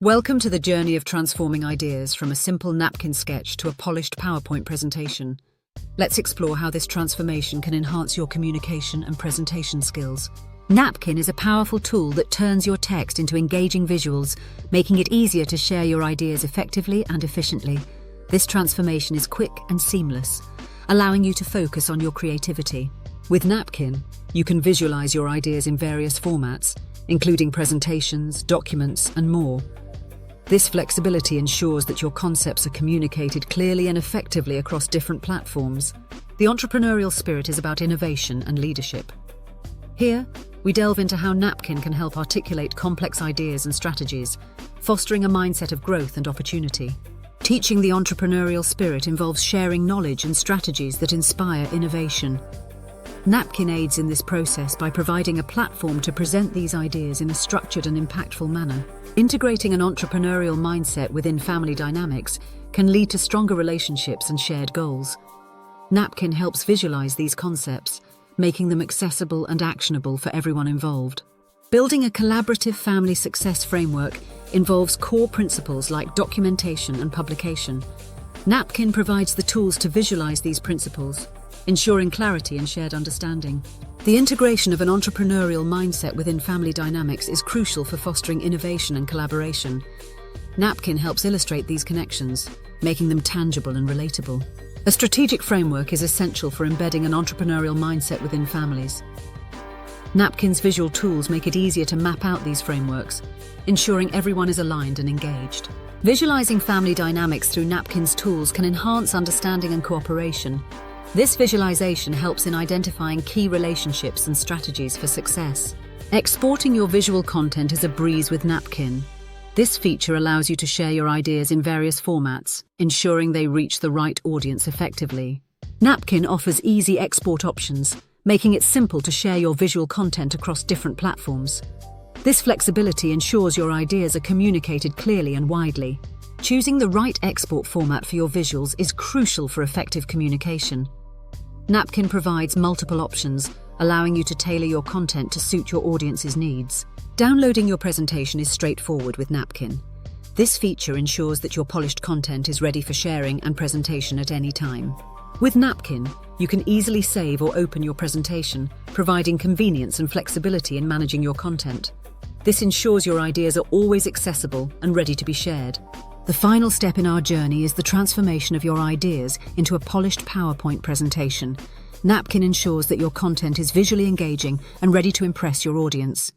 Welcome to the journey of transforming ideas from a simple napkin sketch to a polished PowerPoint presentation. Let's explore how this transformation can enhance your communication and presentation skills. Napkin is a powerful tool that turns your text into engaging visuals, making it easier to share your ideas effectively and efficiently. This transformation is quick and seamless, allowing you to focus on your creativity. With Napkin, you can visualize your ideas in various formats, including presentations, documents, and more. This flexibility ensures that your concepts are communicated clearly and effectively across different platforms. The entrepreneurial spirit is about innovation and leadership. Here, we delve into how Napkin can help articulate complex ideas and strategies, fostering a mindset of growth and opportunity. Teaching the entrepreneurial spirit involves sharing knowledge and strategies that inspire innovation. Napkin aids in this process by providing a platform to present these ideas in a structured and impactful manner. Integrating an entrepreneurial mindset within family dynamics can lead to stronger relationships and shared goals. Napkin helps visualize these concepts, making them accessible and actionable for everyone involved. Building a collaborative family success framework involves core principles like documentation and publication. Napkin provides the tools to visualize these principles, ensuring clarity and shared understanding. The integration of an entrepreneurial mindset within family dynamics is crucial for fostering innovation and collaboration. Napkin helps illustrate these connections, making them tangible and relatable. A strategic framework is essential for embedding an entrepreneurial mindset within families. Napkin's visual tools make it easier to map out these frameworks, ensuring everyone is aligned and engaged. Visualizing family dynamics through Napkin's tools can enhance understanding and cooperation. This visualization helps in identifying key relationships and strategies for success. Exporting your visual content is a breeze with Napkin. This feature allows you to share your ideas in various formats, ensuring they reach the right audience effectively. Napkin offers easy export options, making it simple to share your visual content across different platforms. This flexibility ensures your ideas are communicated clearly and widely. Choosing the right export format for your visuals is crucial for effective communication. Napkin provides multiple options, allowing you to tailor your content to suit your audience's needs. Downloading your presentation is straightforward with Napkin. This feature ensures that your polished content is ready for sharing and presentation at any time. With Napkin, you can easily save or open your presentation, providing convenience and flexibility in managing your content. This ensures your ideas are always accessible and ready to be shared. The final step in our journey is the transformation of your ideas into a polished PowerPoint presentation. Napkin ensures that your content is visually engaging and ready to impress your audience.